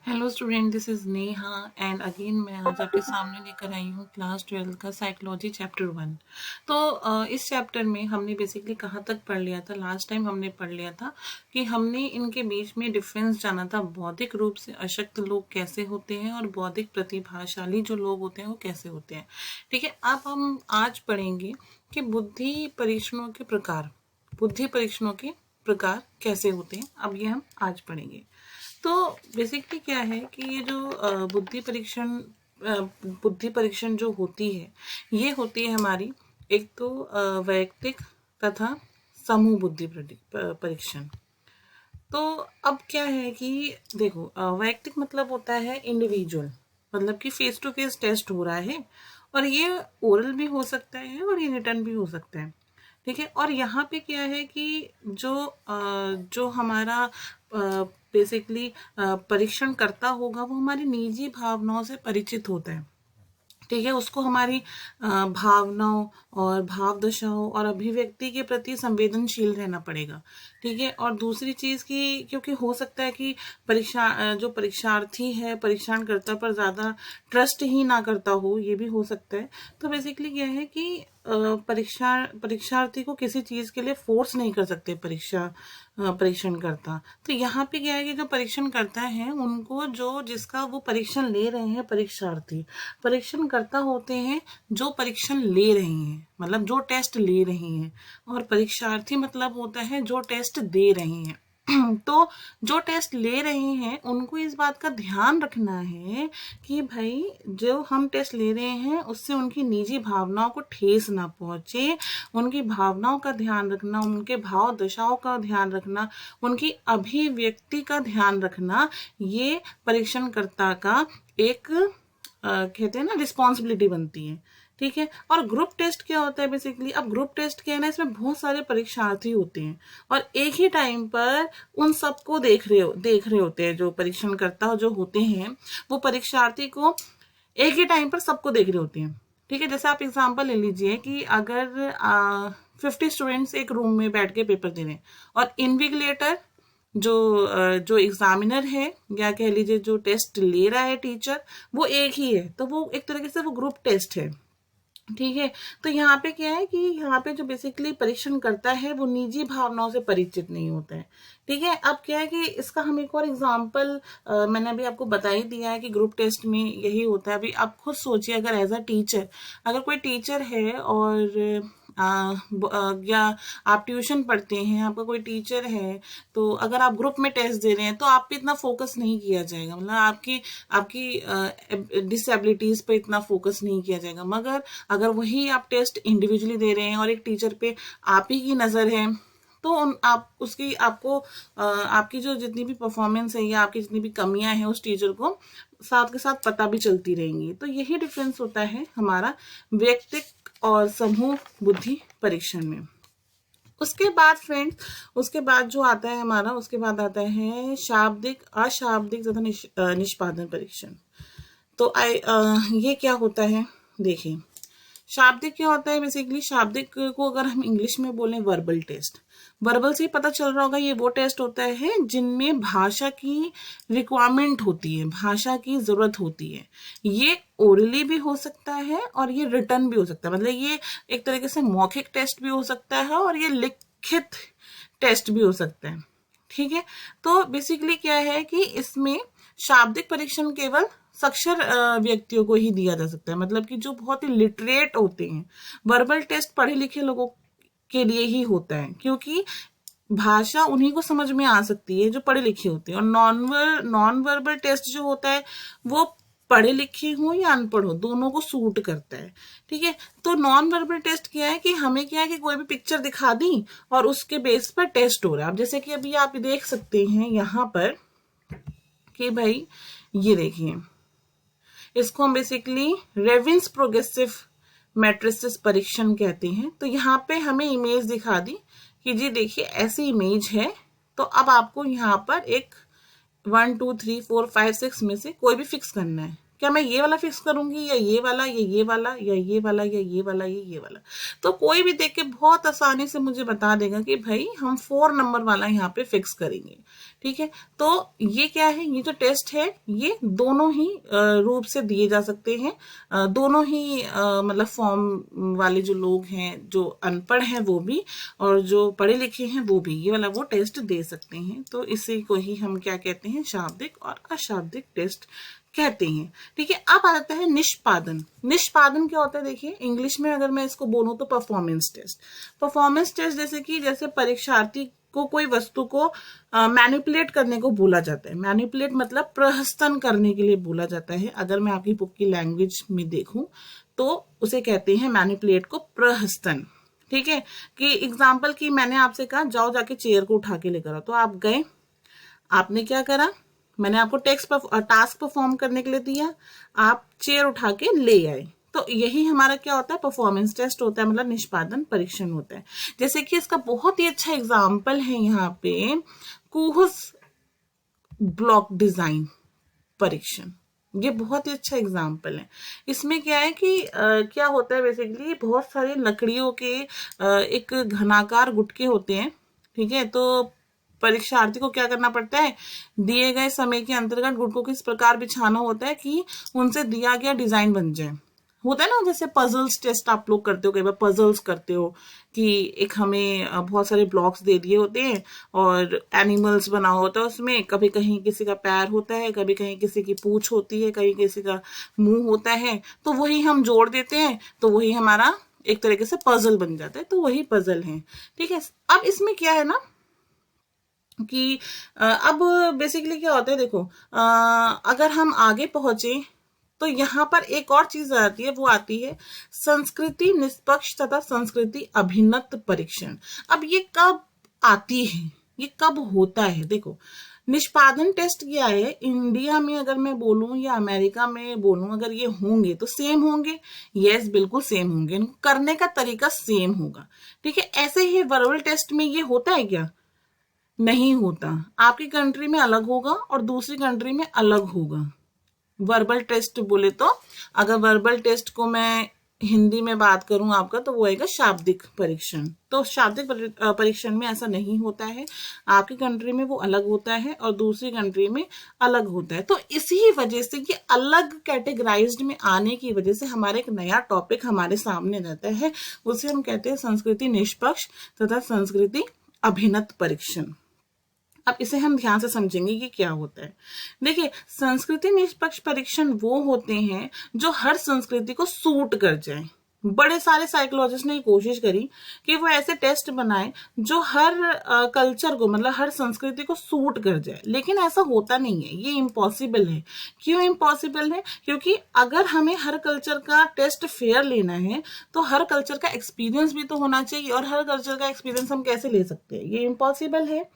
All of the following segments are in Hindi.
Hello student, this is Neha and again मैं आज आपके सामने लेकर आई हूँ क्लास 12 का साइकोलॉजी चैप्टर 1। तो इस चैप्टर में हमने बेसिकली कहाँ तक पढ़ लिया था। लास्ट टाइम हमने पढ़ लिया था कि हमने इनके बीच में डिफरेंस जाना था, बौद्धिक रूप से अशक्त लोग कैसे होते हैं और बौद्धिक प्रतिभाशाली जो लोग होते हैं वो कैसे होते हैं। ठीक है, अब हम आज पढ़ेंगे कि बुद्धि परीक्षणों के प्रकार कैसे होते हैं। अब ये हम आज पढ़ेंगे। तो बेसिकली क्या है कि ये जो बुद्धि परीक्षण जो होती है, ये होती है हमारी एक तो वैयक्तिक तथा समूह बुद्धि परीक्षण। तो अब क्या है कि देखो, वैयक्तिक मतलब होता है इंडिविजुअल, मतलब कि फेस टू फेस टेस्ट हो रहा है और ये ओरल भी हो सकता है और ये रिटर्न भी हो सकता है। ठीक है, और यहाँ पे क्या है कि जो हमारा बेसिकली परीक्षण करता होगा वो हमारी निजी भावनाओं से परिचित होता है। ठीक है, उसको हमारी भावनाओं और भाव दशाओं और अभिव्यक्ति के प्रति संवेदनशील रहना पड़ेगा। ठीक है, और दूसरी चीज़ की, क्योंकि हो सकता है कि जो परीक्षार्थी है परीक्षणकर्ता पर ज़्यादा ट्रस्ट ही ना करता हो, ये भी हो सकता है। तो बेसिकली क्या है कि परीक्षार्थी को किसी चीज़ के लिए फोर्स नहीं कर सकते परीक्षण करता। तो यहाँ पे क्या है कि जो परीक्षण करता है उनको जिसका वो परीक्षण ले रहे हैं, परीक्षण करता होते हैं जो परीक्षण ले रहे हैं, मतलब जो टेस्ट ले रहे हैं, और परीक्षार्थी मतलब होता है जो टेस्ट दे रहे हैं। तो जो टेस्ट ले रहे हैं उनको इस बात का ध्यान रखना है कि भाई जो हम टेस्ट ले रहे हैं उससे उनकी निजी भावनाओं को ठेस ना पहुंचे। उनकी भावनाओं का ध्यान रखना, उनके भाव दशाओं का ध्यान रखना, उनकी अभिव्यक्ति का ध्यान रखना, ये परीक्षणकर्ता का एक कहते हैं ना रिस्पॉन्सिबिलिटी बनती है। ठीक है, और ग्रुप टेस्ट क्या होता है बेसिकली। अब ग्रुप टेस्ट क्या है ना, इसमें बहुत सारे परीक्षार्थी होते हैं और एक ही टाइम पर उन सबको देख रहे होते हैं। जो परीक्षणकर्ता जो होते हैं वो परीक्षार्थी को एक ही टाइम पर सबको देख रहे होते हैं। ठीक है, जैसे आप एग्जांपल ले लीजिए कि अगर 50 स्टूडेंट्स एक रूम में बैठ के पेपर दे रहे हैं और इन्विजिलेटर जो एग्जामिनर है या कह लीजिए जो टेस्ट ले रहा है टीचर, वो एक ही है, तो वो एक तरीके से वो ग्रुप टेस्ट है। ठीक है, तो यहाँ पे क्या है कि यहाँ पे जो बेसिकली परीक्षण करता है वो निजी भावनाओं से परिचित नहीं होता है। ठीक है, अब क्या है कि इसका हम एक और एग्जांपल मैंने अभी आपको बता ही दिया है कि ग्रुप टेस्ट में यही होता है। अभी आप खुद सोचिए, अगर एज अ टीचर, अगर कोई टीचर है और या आप ट्यूशन पढ़ते हैं, आपका कोई टीचर है, तो अगर आप ग्रुप में टेस्ट दे रहे हैं तो आप पे इतना फोकस नहीं किया जाएगा, मतलब आपकी डिसेबिलिटीज पे इतना फोकस नहीं किया जाएगा। मगर अगर वही आप टेस्ट इंडिविजुअली दे रहे हैं और एक टीचर पे आप ही की नज़र है, तो आपकी जो जितनी भी परफॉर्मेंस है या आपकी जितनी भी कमियां हैं उस टीचर को साथ के साथ पता भी चलती रहेंगी। तो यही डिफरेंस होता है हमारा व्यक्तिक और समूह बुद्धि परीक्षण में। उसके बाद फ्रेंड्स, उसके बाद जो आता है हमारा, उसके बाद आता है शाब्दिक, अशाब्दिक तथा निष्पादन परीक्षण। तो ये क्या होता है देखिए। शाब्दिक क्या होता है बेसिकली, शाब्दिक को अगर हम इंग्लिश में बोलें वर्बल टेस्ट, वर्बल से ही पता चल रहा होगा, ये वो टेस्ट होता है जिनमें भाषा की रिक्वायरमेंट होती है, भाषा की जरूरत होती है। ये ओरली भी हो सकता है और ये रिटर्न भी हो सकता है, मतलब ये एक तरीके से मौखिक टेस्ट भी हो सकता है और ये लिखित टेस्ट भी हो सकता है। ठीक है, तो बेसिकली क्या है कि इसमें शाब्दिक परीक्षण केवल साक्षर व्यक्तियों को ही दिया जा सकता है, मतलब कि जो बहुत ही लिटरेट होते हैं। वर्बल टेस्ट पढ़े लिखे लोगों के लिए ही होता है, क्योंकि भाषा उन्हीं को समझ में आ सकती है जो पढ़े लिखे होते हैं। और नॉन वर्बल टेस्ट जो होता है वो पढ़े लिखे हो या अनपढ़ हो, दोनों को सूट करता है। ठीक है, तो नॉन वर्बल टेस्ट क्या है कि हमें क्या है कि कोई भी पिक्चर दिखा दी और उसके बेस पर टेस्ट हो रहा है। अब जैसे कि अभी आप देख सकते हैं यहाँ पर कि भाई ये देखिए, इसको हम बेसिकली रेविन्स प्रोग्रेसिव मैट्रिसेस परीक्षण कहते हैं। तो यहाँ पे हमें इमेज दिखा दी कि जी देखिए ऐसी इमेज है, तो अब आपको यहाँ पर एक 1 2 3 4 5 6 में से कोई भी फिक्स करना है। क्या मैं ये वाला फिक्स करूंगी या ये वाला या ये वाला या ये वाला या ये वाला या ये वाला? तो कोई भी देख के बहुत आसानी से मुझे बता देगा कि भाई हम 4 नंबर वाला यहाँ पे फिक्स करेंगे। ठीक है, तो ये क्या है, ये जो टेस्ट है ये दोनों ही रूप से दिए जा सकते हैं। दोनों ही मतलब फॉर्म वाले जो लोग हैं, जो अनपढ़ हैं वो भी और जो पढ़े लिखे हैं वो भी ये वाला वो टेस्ट दे सकते हैं। तो इसी को ही हम क्या कहते हैं, शाब्दिक और अशाब्दिक टेस्ट कहते हैं। ठीक है, अब आ जाता है निष्पादन। निष्पादन क्या होता है, देखिए इंग्लिश में अगर मैं इसको बोलूं तो परफॉर्मेंस टेस्ट। परफॉर्मेंस टेस्ट जैसे परीक्षार्थी को कोई वस्तु को मैनिपुलेट करने को बोला जाता है। मैनिपुलेट मतलब प्रहसन करने के लिए बोला जाता है। अगर मैं आपकी बुक की लैंग्वेज में देखूं तो उसे कहते हैं मैनिपुलेट को प्रहसन। ठीक है, कि एग्जाम्पल की मैंने आपसे कहा जाओ जाके चेयर को उठा के लेकर आओ, तो आप गए, आपने क्या करा, मैंने आपको टास्क परफॉर्म करने के लिए दिया, आप चेयर उठा के ले आए। तो यही हमारा क्या होता है, परफॉर्मेंस टेस्ट होता है, मतलब निष्पादन परीक्षण होता है। जैसे कि इसका बहुत ही अच्छा एग्जाम्पल है यहाँ पे कुहस ब्लॉक डिजाइन परीक्षण। ये बहुत ही अच्छा एग्जाम्पल है। इसमें क्या है कि क्या होता है, बेसिकली बहुत सारी लकड़ियों के एक घनाकार गुटके होते हैं। ठीक है, तो परीक्षार्थी को क्या करना पड़ता है, दिए गए समय के अंतर्गत गुटकों को इस प्रकार बिछाना होता है कि उनसे दिया गया डिजाइन बन जाए। होता है ना, जैसे पजल्स टेस्ट आप लोग करते हो, कई बार पजल्स करते हो कि एक हमें बहुत सारे ब्लॉक्स दे दिए होते हैं और एनिमल्स बना होता है उसमें, कभी कहीं किसी का पैर होता है, कभी कहीं किसी की पूंछ होती है, कहीं किसी का मुंह होता है, तो वही हम जोड़ देते हैं, तो वही हमारा एक तरीके से पजल बन जाता है। तो वही पजल है। ठीक है, अब इसमें क्या है ना कि अब बेसिकली क्या होता है, देखो अगर हम आगे पहुंचे तो यहाँ पर एक और चीज आती है, वो आती है संस्कृति निष्पक्ष तथा संस्कृति अभिन्नत परीक्षण। अब ये कब आती है, ये कब होता है? देखो, निष्पादन टेस्ट क्या है, इंडिया में अगर मैं बोलूं या अमेरिका में बोलूं, अगर ये होंगे तो सेम होंगे। यस, बिल्कुल सेम होंगे, इनको करने का तरीका सेम होगा। ठीक है, ऐसे ही वर्बल टेस्ट में ये होता है क्या? नहीं होता। आपकी कंट्री में अलग होगा और दूसरी कंट्री में अलग होगा। वर्बल टेस्ट बोले तो, अगर वर्बल टेस्ट को मैं हिंदी में बात करूं आपका, तो वो आएगा शाब्दिक परीक्षण। तो शाब्दिक परीक्षण में ऐसा नहीं होता है, आपकी कंट्री में वो अलग होता है और दूसरी कंट्री में अलग होता है। तो इसी वजह से ये अलग कैटेगराइज्ड में आने की वजह से हमारा एक नया टॉपिक हमारे सामने रहता है, उसे हम कहते हैं संस्कृति निष्पक्ष तथा संस्कृति अभिन्नत परीक्षण। अब इसे हम ध्यान से समझेंगे कि क्या होता है। देखिए, संस्कृति निष्पक्ष परीक्षण वो होते हैं जो हर संस्कृति को सूट कर जाए। बड़े सारे साइकोलॉजिस्ट ने कोशिश करी कि वो ऐसे टेस्ट बनाए जो हर कल्चर को, मतलब हर संस्कृति को सूट कर जाए, लेकिन ऐसा होता नहीं है, ये इम्पॉसिबल है। क्यों इम्पॉसिबल है? क्योंकि अगर हमें हर कल्चर का टेस्ट फेयर लेना है तो हर कल्चर का एक्सपीरियंस भी तो होना चाहिए, और हर कल्चर का एक्सपीरियंस हम कैसे ले सकते हैं, ये इम्पॉसिबल है।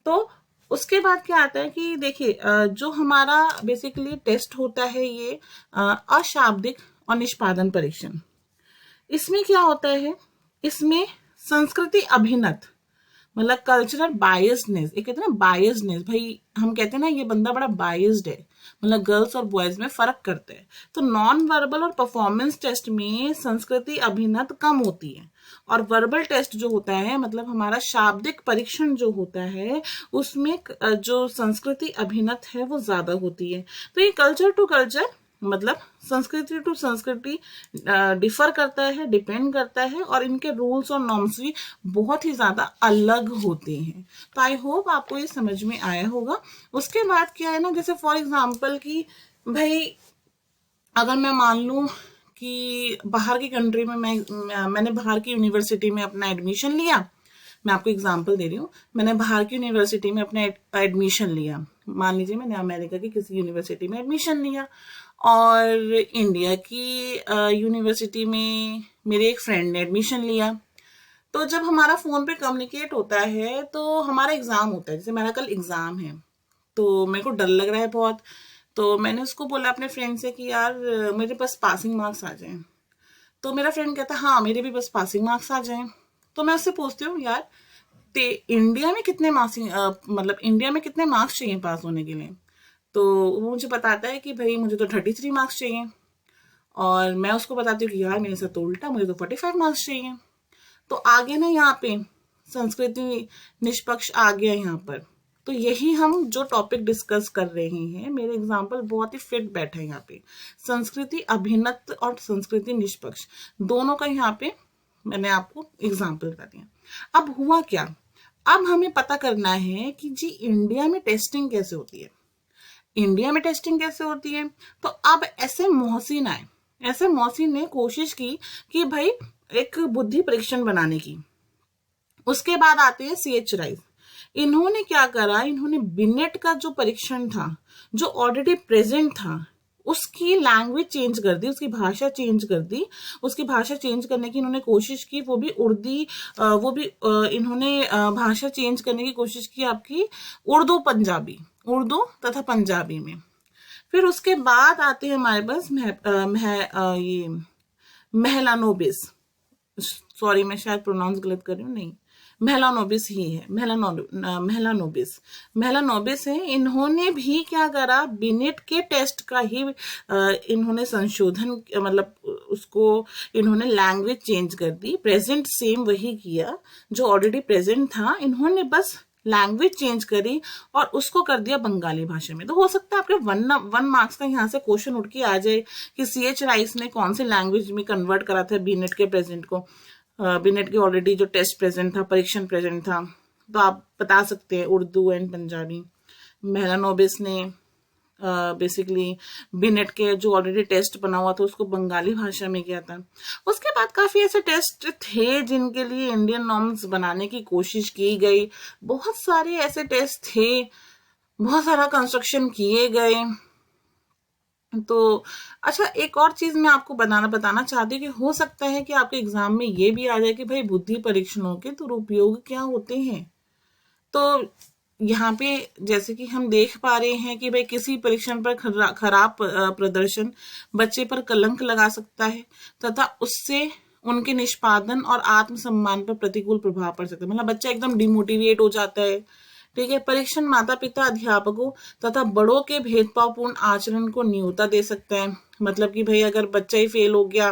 तो उसके बाद क्या आता है कि देखिए, जो हमारा बेसिकली टेस्ट होता है ये अशाब्दिक और निष्पादन परीक्षण। इसमें क्या होता है, इसमें संस्कृति अभिन्नत मतलब कल्चरल बायसनेस, ये कहते हैं ना बायसनेस, भाई हम कहते हैं ना ये बंदा बड़ा बायस्ड है, मतलब गर्ल्स और बॉयज में फर्क करते हैं। तो नॉन वर्बल और परफॉर्मेंस टेस्ट में संस्कृति अभिन्नत कम होती है, और वर्बल टेस्ट जो होता है, मतलब हमारा शाब्दिक परीक्षण जो होता है, उसमें जो संस्कृति अभिन्नत है वो ज्यादा होती है। तो ये कल्चर टू कल्चर, मतलब संस्कृति टू संस्कृति डिफर करता है, डिपेंड करता है, और इनके रूल्स और नॉर्म्स भी बहुत ही ज्यादा अलग होते हैं। तो आई होप आपको ये समझ में आया होगा। उसके बाद क्या है ना, जैसे फॉर एग्जांपल कि भाई अगर मैं मान लूं कि बाहर की कंट्री में मैंने बाहर की यूनिवर्सिटी में अपना एडमिशन लिया, मैं आपको एग्जांपल दे रही हूँ, मैंने बाहर की यूनिवर्सिटी में अपना एडमिशन लिया, मान लीजिए मैंने अमेरिका की किसी यूनिवर्सिटी में एडमिशन लिया, और इंडिया की यूनिवर्सिटी में मेरे एक फ्रेंड ने एडमिशन लिया। तो जब हमारा फोन पे कम्युनिकेट होता है तो हमारा एग्जाम होता है, जैसे मेरा कल एग्जाम है, तो मेरे को डर लग रहा है बहुत, तो मैंने उसको बोला अपने फ्रेंड से कि यार मेरे पास पासिंग मार्क्स आ जाएं। तो मेरा फ्रेंड कहता हाँ मेरे भी बस पासिंग मार्क्स आ जाएं। तो मैं उससे पूछती हूँ यार इंडिया में कितने मार्क्स, मतलब इंडिया में कितने मार्क्स चाहिए पास होने के लिए? तो वो मुझे बताता है कि भाई मुझे तो 33 मार्क्स चाहिए, और मैं उसको बताती हूँ कि यार मेरे साथ तो उल्टा, मुझे तो 45 मार्क्स चाहिए। तो आगे ना यहाँ पे संस्कृति निष्पक्ष आ गया यहाँ पर। तो यही हम जो टॉपिक डिस्कस कर रहे हैं, मेरे एग्जाम्पल बहुत ही फिट बैठे हैं यहाँ पे। संस्कृति अभिन्नत और संस्कृति निष्पक्ष दोनों का यहाँ पे मैंने आपको एग्जाम्पल बता दिया। अब हुआ क्या, अब हमें पता करना है कि जी इंडिया में टेस्टिंग कैसे होती है। इंडिया में टेस्टिंग कैसे होती है, तो अब ऐसे मोहसिन आए, ऐसे मोहसिन ने कोशिश की कि भाई एक बुद्धि परीक्षण बनाने की। उसके बाद आते हैं CH राइस। इन्होंने क्या करा, इन्होंने बिनेट का जो परीक्षण था, जो ऑलरेडी प्रेजेंट था, उसकी लैंग्वेज चेंज कर दी, उसकी भाषा चेंज कर दी। उसकी भाषा चेंज करने की इन्होंने कोशिश की, वो भी इन्होंने भाषा चेंज करने की कोशिश की आपकी उर्दू तथा पंजाबी में। फिर उसके बाद आते हैं हमारे पास ये मेहलानोबिस, सॉरी मैं शायद प्रोनाउंस गलत कर रही हूँ, नहीं मेहलानोबिस ही है, मेहलानोबिस है। इन्होंने भी क्या करा, बिनेट के टेस्ट का ही इन्होंने संशोधन, मतलब उसको इन्होंने लैंग्वेज चेंज कर दी, प्रेजेंट सेम वही किया जो ऑलरेडी प्रेजेंट था, इन्होंने बस लैंग्वेज चेंज करी और उसको कर दिया बंगाली भाषा में। तो हो सकता है आपके 1 मार्क्स का यहाँ से क्वेश्चन उठ के आ जाए कि CH राइस ने कौन से लैंग्वेज में कन्वर्ट करा था बिनेट के प्रेजेंट को। बिनेट के ऑलरेडी जो टेस्ट प्रेजेंट था, परीक्षण प्रेजेंट था, तो आप बता सकते हैं उर्दू एंड पंजाबी। मेहलानोबिस ने बेसिकली बिनेट के जो ऑलरेडी टेस्ट बना हुआ था उसको बंगाली भाषा में किया था। उसके बाद काफी ऐसे टेस्ट थे जिनके लिए इंडियन नॉर्म्स बनाने की कोशिश की गई, बहुत सारे ऐसे टेस्ट थे, बहुत सारा कंस्ट्रक्शन किए गए। तो अच्छा, एक और चीज मैं आपको बताना चाहती हूँ कि हो सकता है कि आपके एग्जाम में ये भी आ जाए कि भाई बुद्धि परीक्षणों के दुरुपयोग क्या होते हैं। तो यहाँ पे जैसे कि हम देख पा रहे हैं कि भाई किसी परीक्षण पर खराब प्रदर्शन बच्चे पर कलंक लगा सकता है तथा उससे उनके निष्पादन और आत्मसम्मान पर प्रतिकूल प्रभाव पड़ सकता है। मतलब बच्चा एकदम डिमोटिवेट हो जाता है। ठीक है, परीक्षण माता पिता, अध्यापकों तथा बड़ों के भेदभावपूर्ण आचरण को न्यूनता दे सकता है। मतलब कि भाई अगर बच्चा ही फेल हो गया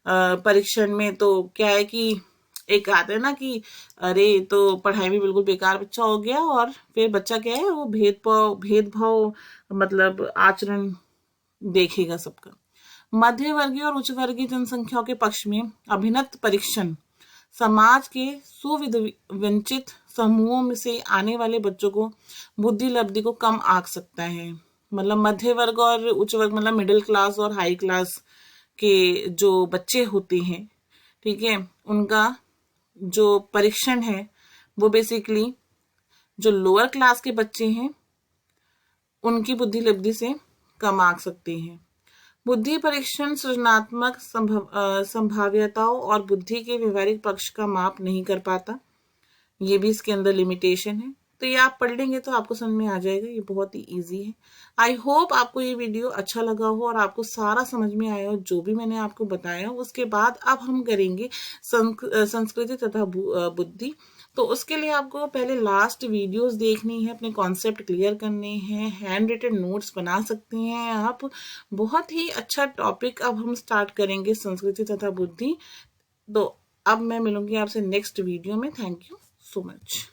परीक्षण में, तो क्या है कि एक आता है ना कि अरे तो पढ़ाई में बिल्कुल बेकार बच्चा हो गया, और फिर बच्चा क्या है वो भेदभाव मतलब आचरण देखेगा सबका। मध्य वर्गीय और उच्च वर्गीय जनसंख्याओं के पक्ष में अभिन्नत परीक्षण समाज के सुविधावंचित समूहों में से आने वाले बच्चों को बुद्धि लब्धि को कम आंक सकता है। मतलब मध्य वर्ग और उच्च वर्ग, मतलब मिडिल क्लास और हाई क्लास के जो बच्चे होते हैं, ठीक है, उनका जो परीक्षण है वो बेसिकली जो लोअर क्लास के बच्चे हैं उनकी बुद्धि लब्धि से कम आंक सकते हैं। बुद्धि परीक्षण सृजनात्मक संभाव्यताओं और बुद्धि के व्यवहारिक पक्ष का माप नहीं कर पाता, ये भी इसके अंदर लिमिटेशन है। तो ये आप पढ़ लेंगे तो आपको समझ में आ जाएगा, ये बहुत ही इजी है। आई होप आपको ये वीडियो अच्छा लगा हो और आपको सारा समझ में आया हो जो भी मैंने आपको बताया। उसके बाद अब हम करेंगे संस्कृति तथा बुद्धि। तो उसके लिए आपको पहले लास्ट वीडियोस देखनी है, अपने कॉन्सेप्ट क्लियर करने हैं, हैंड रिटन नोट्स बना सकते हैं आप। बहुत ही अच्छा टॉपिक अब हम स्टार्ट करेंगे, संस्कृति तथा बुद्धि। तो अब मैं मिलूंगी आपसे नेक्स्ट वीडियो में। Thank you so much.